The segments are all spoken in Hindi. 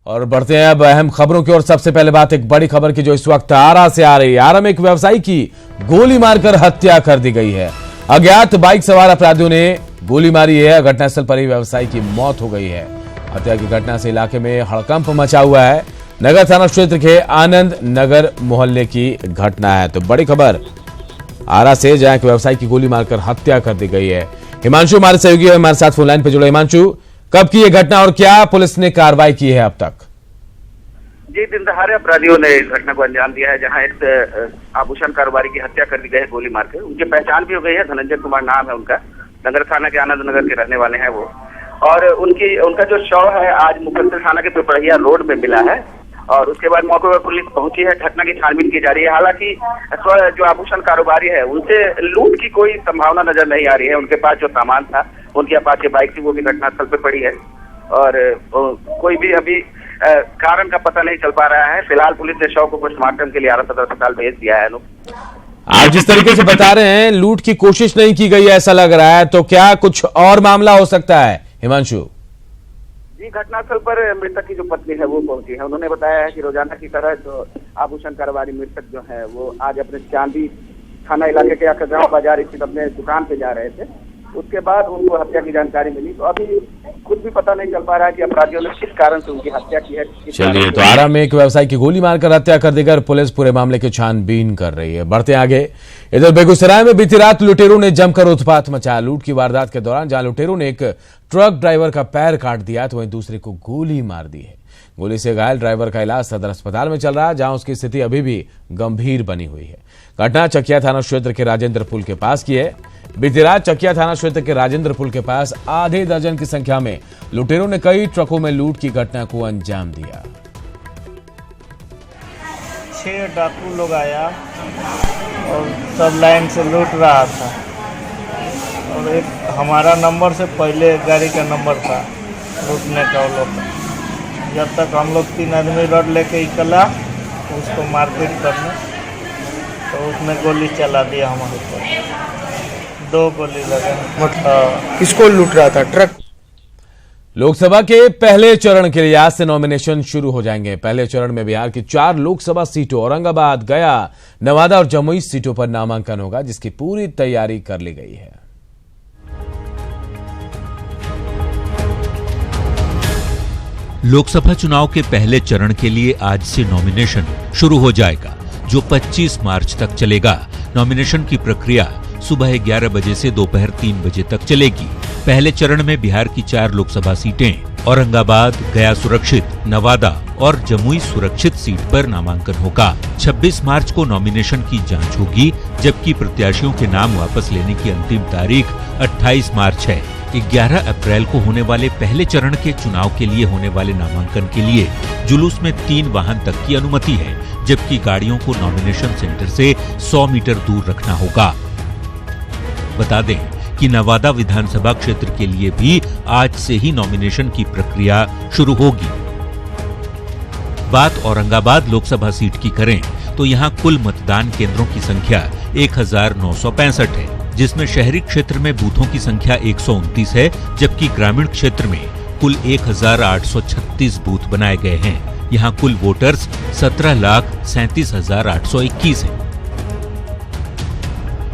और बढ़ते हैं अब अहम खबरों की ओर। सबसे पहले बात एक बड़ी खबर की जो इस वक्त आरा से आ रही है। आरा में एक व्यवसायी की गोली मारकर हत्या कर दी गई है। अज्ञात बाइक सवार अपराधियों ने गोली मारी है। घटनास्थल पर ही व्यवसायी की मौत हो गई है। हत्या की घटना से इलाके में हड़कंप मचा हुआ है। नगर थाना क्षेत्र के आनंद नगर मोहल्ले की घटना है। तो बड़ी खबर आरा से, जहां एक व्यवसायी की गोली मारकर हत्या कर दी गई है। हिमांशु हमारे सहयोगी हमारे साथ फोन लाइन पर जुड़े। हिमांशु, कब की यह घटना और क्या पुलिस ने कार्रवाई की है अब तक? जी, दिन दहाड़े अपराधियों ने इस घटना को अंजाम दिया है, जहां एक आभूषण कारोबारी की हत्या कर दी गई है गोली मारकर। उनकी पहचान भी हो गई है, धनंजय कुमार नाम है उनका। नगर थाना के आनंद नगर के रहने वाले हैं वो। और उनका जो शव है आज मुकद्दर थाना के पिपरिया रोड में मिला है। और उसके बाद मौके पर पुलिस पहुंची है। घटना की छानबीन की जा रही है। हालांकि जो आभूषण कारोबारी है उनसे लूट की कोई संभावना नजर नहीं आ रही है। उनके पास जो सामान था, उनकी अपाचे बाइक थी, वो भी घटनास्थल पे पड़ी है। और कोई भी अभी कारण का पता नहीं चल पा रहा है। फिलहाल पुलिस ने शव को पोस्टमार्टम के लिए आरा सदर अस्पताल भेज दिया है। आप जिस तरीके से बता रहे हैं लूट की कोशिश नहीं की गई ऐसा लग रहा है, तो क्या कुछ और मामला हो सकता है हिमांशु? जी, घटनास्थल पर मृतक की जो पत्नी है वो पहुंची है। उन्होंने बताया है कि रोजाना की तरह जो आभूषण कारोबारी मृतक जो है वो आज अपने चांदी थाना इलाके के अकदराव बाजार स्थित अपने दुकान पे जा रहे थे। उसके बाद उनको हत्या की जानकारी मिली। तो अभी कुछ भी पता नहीं चल पा रहा है कि अपराधियों ने किस कारण से उनकी हत्या की है। चलिए, तो आरा में एक व्यवसायी की गोली मारकर हत्या कर दी गई। पुलिस पूरे मामले की छानबीन कर रही है। बढ़ते आगे, इधर बेगूसराय में बीती रात लुटेरों ने जमकर उत्पात मचाया। लूट की वारदात के दौरान जहां लुटेरों ने एक ट्रक ड्राइवर का पैर काट दिया तो वहीं दूसरे को गोली मार दी है। गोली से घायल ड्राइवर का इलाज सदर अस्पताल में चल रहा है, जहां उसकी स्थिति अभी भी गंभीर बनी हुई है। घटना चकिया थाना क्षेत्र के राजेंद्र पुल के पास की है। बीती रात चकिया थाना क्षेत्र के राजेंद्र पुल के पास आधे दर्जन की संख्या में लुटेरों ने कई ट्रकों में लूट की घटना को अंजाम दिया। 6 डाकू लोग आया और सब लाइन से लूट रहा था। और एक हमारा नंबर से पहले गाड़ी का नंबर था लूटने का वो लोग। जब तक हम लोग 3 आदमी रॉड लेके निकला उसको मारपीट करने, तो उसने गोली चला दिया हमारे ऊपर। 2 गोली लगे। मतलब किसको लूट रहा था? ट्रक? लोकसभा के पहले चरण के लिए आज से नॉमिनेशन शुरू हो जाएंगे। पहले चरण में बिहार की 4 लोकसभा सीटों औरंगाबाद, गया, नवादा और जमुई सीटों पर नामांकन होगा, जिसकी पूरी तैयारी कर ली गई है। लोकसभा चुनाव के पहले चरण के लिए आज से नॉमिनेशन शुरू हो जाएगा, जो 25 मार्च तक चलेगा। नॉमिनेशन की प्रक्रिया सुबह 11 बजे से दोपहर 3 बजे तक चलेगी। पहले चरण में बिहार की 4 लोकसभा सीटें औरंगाबाद, गया सुरक्षित, नवादा और जमुई सुरक्षित सीट पर नामांकन होगा। 26 मार्च को नॉमिनेशन की जांच होगी, जबकि प्रत्याशियों के नाम वापस लेने की अंतिम तारीख 28 मार्च है। 11 अप्रैल को होने वाले पहले चरण के चुनाव के लिए होने वाले नामांकन के लिए जुलूस में 3 वाहन तक की अनुमति है, जबकि गाड़ियों को नॉमिनेशन सेंटर से 100 मीटर दूर रखना होगा। बता दें कि नवादा विधानसभा क्षेत्र के लिए भी आज से ही नॉमिनेशन की प्रक्रिया शुरू होगी। बात औरंगाबाद लोकसभा सीट की करें तो यहां कुल मतदान केंद्रों की संख्या 1965 है, जिसमें शहरी क्षेत्र में बूथों की संख्या 129 है, जबकि ग्रामीण क्षेत्र में कुल 1836 बूथ बनाए गए हैं। यहां कुल वोटर्स 17,37,821 हैं।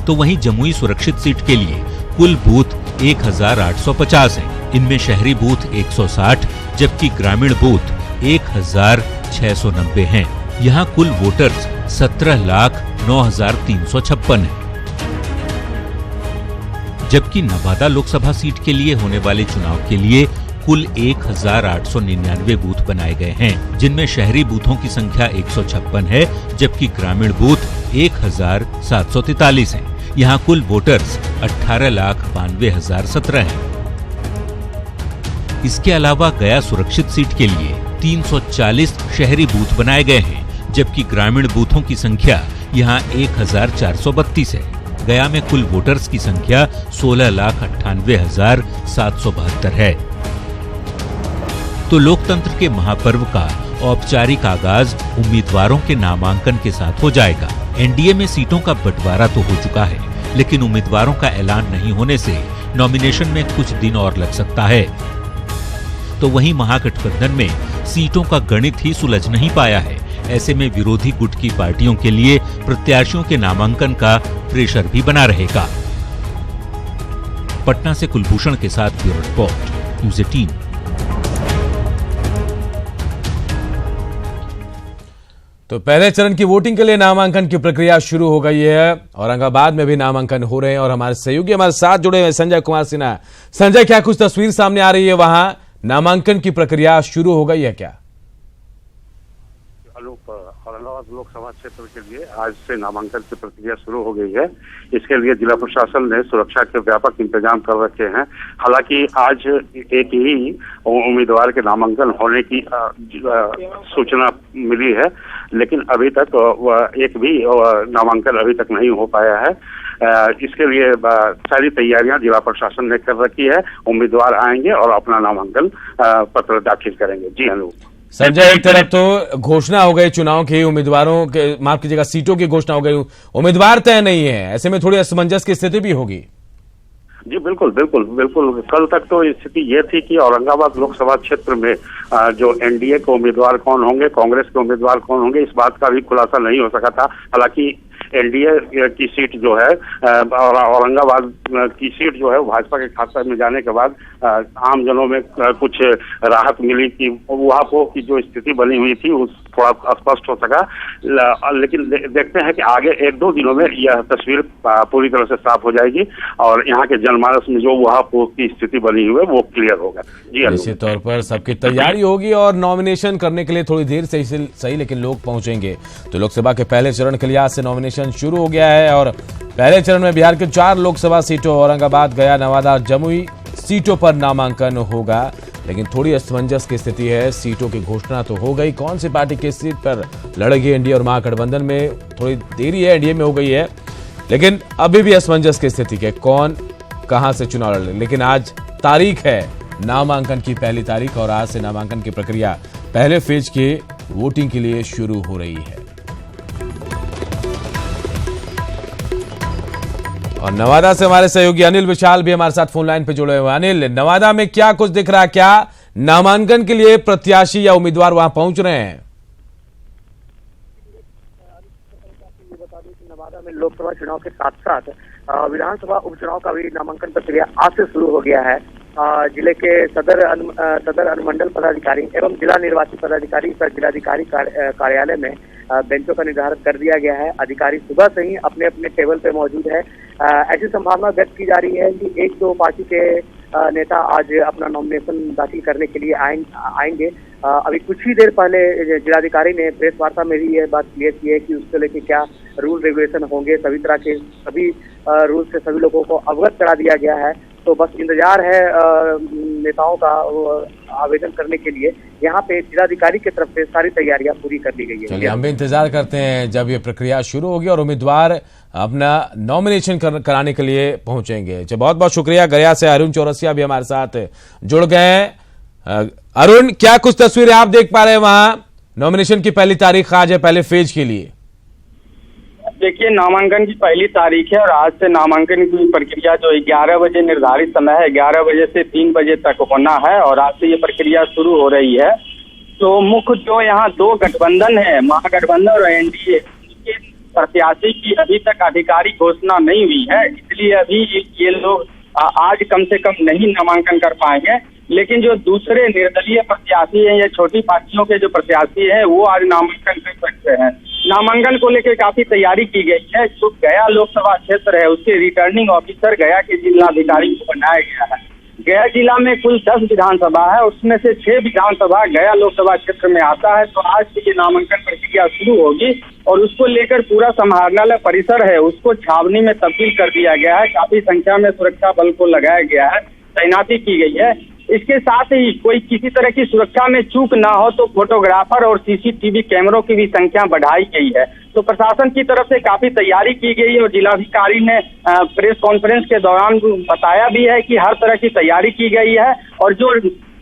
तो वहीं जमुई सुरक्षित सीट के लिए कुल बूथ 1850 हैं। इनमें शहरी बूथ 160 जबकि ग्रामीण बूथ 1690 हैं। यहां कुल वोटर्स 17,09,356 हैं। जबकि नवादा लोकसभा सीट के लिए होने वाले चुनाव के लिए कुल 1899 बूथ बनाए गए हैं, जिनमें शहरी बूथों की संख्या 156 है, जबकि ग्रामीण बूथ 1743 हैं। यहाँ कुल वोटर्स 18,92,017 हैं। इसके अलावा गया सुरक्षित सीट के लिए 340 शहरी बूथ बनाए गए हैं, जबकि ग्रामीण बूथों की संख्या यहाँ 1432 है। गया में कुल वोटर्स की संख्या 16,98,772 है। तो लोकतंत्र के महापर्व का औपचारिक आगाज उम्मीदवारों के नामांकन के साथ हो जाएगा। एनडीए में सीटों का बंटवारा तो हो चुका है, लेकिन उम्मीदवारों का ऐलान नहीं होने से नॉमिनेशन में कुछ दिन और लग सकता है। तो वहीं महागठबंधन में सीटों का गणित ही सुलझ नहीं पाया है। ऐसे में विरोधी गुट की पार्टियों के लिए प्रत्याशियों के नामांकन का प्रेशर भी बना रहेगा। पटना से कुलभूषण के साथ ब्यूरो रिपोर्ट, न्यूज़ 18। तो पहले चरण की वोटिंग के लिए नामांकन की प्रक्रिया शुरू हो गई है। औरंगाबाद में भी नामांकन हो रहे हैं और हमारे सहयोगी हमारे साथ जुड़े हैं संजय कुमार सिन्हा। संजय, क्या कुछ तस्वीर सामने आ रही है, वहां नामांकन की प्रक्रिया शुरू हो गई है क्या? औरंगाबाद लोकसभा क्षेत्र के लिए आज से नामांकन की प्रक्रिया शुरू हो गई है। इसके लिए जिला प्रशासन ने सुरक्षा के व्यापक इंतजाम कर रखे हैं। हालांकि आज एक ही उम्मीदवार के नामांकन होने की सूचना मिली है, लेकिन अभी तक एक भी नामांकन अभी तक नहीं हो पाया है। इसके लिए सारी तैयारियां जिला प्रशासन ने कर रखी है। उम्मीदवार आएंगे और अपना नामांकन पत्र दाखिल करेंगे। जी अनु संजय, एक तरफ तो घोषणा हो गई चुनाव की, उम्मीदवारों के माफ कीजिएगा सीटों की घोषणा हो गई, उम्मीदवार तय नहीं है, ऐसे में थोड़ी असमंजस की स्थिति भी होगी। जी बिल्कुल बिल्कुल बिल्कुल। कल तक तो स्थिति ये थी कि औरंगाबाद लोकसभा क्षेत्र में जो एनडीए के उम्मीदवार कौन होंगे, कांग्रेस के उम्मीदवार कौन होंगे, इस बात का भी खुलासा नहीं हो सका था। हालांकि एनडीए की सीट जो है और औरंगाबाद की सीट जो है भाजपा के खाते में जाने के बाद आम जनों में कुछ राहत मिली कि वहाँ की जो स्थिति बनी हुई थी उस थोड़ा स्पष्ट हो सका। लेकिन देखते हैं कि आगे एक दो दिनों में यह तस्वीर पूरी तरह से साफ हो जाएगी और यहाँ के जनमानस में जो वहाँ की स्थिति बनी हुई है वो क्लियर होगा। जी निश्चित तौर पर सबकी तैयारी होगी और नॉमिनेशन करने के लिए थोड़ी देर से सही लेकिन लोग पहुंचेंगे। तो लोकसभा के पहले चरण के लिए आज से नॉमिनेशन शुरू हो गया है और पहले चरण में बिहार के 4 लोकसभा सीटों औरंगाबाद, गया, नवादा, जमुई सीटों पर नामांकन होगा। लेकिन थोड़ी असमंजस की स्थिति है। सीटों की घोषणा तो हो गई, कौन सी पार्टी किस सीट पर लड़ेगी, एनडीए और महागठबंधन में थोड़ी देरी है, एनडीए में हो गई है, लेकिन अभी भी असमंजस की स्थिति है कौन कहां से चुनाव लड़े। लेकिन आज तारीख है नामांकन की, पहली तारीख, और आज से नामांकन की प्रक्रिया पहले फेज की वोटिंग के लिए शुरू हो रही है। और नवादा से हमारे सहयोगी अनिल विशाल भी हमारे साथ फोन लाइन पे जुड़े हुए हैं। अनिल, नवादा में क्या कुछ दिख रहा है, क्या नामांकन के लिए प्रत्याशी या उम्मीदवार वहां पहुंच रहे हैं? बता दें कि नवादा में लोकसभा चुनाव के साथ साथ विधानसभा उपचुनाव का भी नामांकन प्रक्रिया आज से शुरू हो गया है। जिले के सदर अनुमंडल पदाधिकारी एवं जिला निर्वाची पदाधिकारी पर जिलाधिकारी कार्यालय में बेंचों का निर्धारण कर दिया गया है। अधिकारी सुबह से ही अपने अपने टेबल पे मौजूद है। ऐसी संभावना व्यक्त की जा रही है कि 1-2 पार्टी के नेता आज अपना नॉमिनेशन दाखिल करने के लिए आएंगे। अभी कुछ ही देर पहले जिलाधिकारी ने प्रेस वार्ता में भी ये बात क्लियर की है कि उसको लेके क्या रूल रेगुलेशन होंगे, सभी तरह के सभी रूल से सभी लोगों को अवगत करा दिया गया है। तो बस इंतजार है नेताओं का आवेदन करने के लिए। यहाँ पे जिलाधिकारी की तरफ से सारी तैयारियां पूरी कर ली गई है। चलिए हम भी इंतजार करते हैं जब ये प्रक्रिया शुरू होगी और उम्मीदवार अपना नॉमिनेशन कराने के लिए पहुंचेंगे। बहुत बहुत शुक्रिया। गया से अरुण चौरसिया भी हमारे साथ जुड़ गए हैं। अरुण, क्या कुछ तस्वीरें आप देख पा रहे हैं वहां? नॉमिनेशन की पहली तारीख आज है पहले फेज के लिए। देखिए, नामांकन की पहली तारीख है और आज से नामांकन की प्रक्रिया जो 11 बजे निर्धारित समय है, 11 बजे से 3 बजे तक होना है और आज से ये प्रक्रिया शुरू हो रही है। तो मुख्य जो यहाँ 2 गठबंधन है, महागठबंधन और एनडीए, के प्रत्याशी की अभी तक आधिकारिक घोषणा नहीं हुई है, इसलिए अभी ये लोग आज कम से कम नहीं नामांकन कर पाएंगे। लेकिन जो दूसरे निर्दलीय प्रत्याशी हैं या छोटी पार्टियों के जो प्रत्याशी हैं वो आज नामांकन कर सकते हैं। नामांकन को लेकर काफी तैयारी की गई है। जो गया लोकसभा क्षेत्र है उसके रिटर्निंग ऑफिसर गया के जिलाधिकारी को बनाया गया है। गया जिला में कुल 10 विधानसभा है, उसमें से 6 विधानसभा गया लोकसभा क्षेत्र में आता है। तो आज से ये नामांकन प्रक्रिया शुरू होगी और उसको लेकर पूरा समाहरणालय परिसर है उसको छावनी में तब्दील कर दिया गया है। काफी संख्या में सुरक्षा बल को लगाया गया है, तैनाती की गई है। इसके साथ ही कोई किसी तरह की सुरक्षा में चूक ना हो तो फोटोग्राफर और सीसीटीवी कैमरों की भी संख्या बढ़ाई गई है। तो प्रशासन की तरफ से काफी तैयारी की गई और जिलाधिकारी ने प्रेस कॉन्फ्रेंस के दौरान बताया भी है कि हर तरह की तैयारी की गई है और जो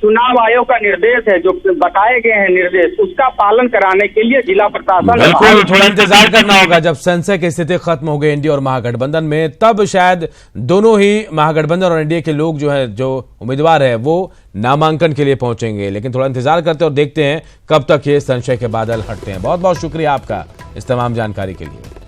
चुनाव आयोग का निर्देश है, जो बताए गए हैं निर्देश, उसका पालन कराने के लिए जिला प्रशासन बिल्कुल थोड़ा इंतजार करना होगा। जब संशय की स्थिति खत्म हो गई एनडीए और महागठबंधन में, तब शायद दोनों ही महागठबंधन और एनडीए के लोग जो है, जो उम्मीदवार है, वो नामांकन के लिए पहुंचेंगे। लेकिन थोड़ा इंतजार करते हैं और देखते हैं कब तक ये संशय के बादल हटते हैं। बहुत बहुत शुक्रिया आपका इस तमाम जानकारी के लिए।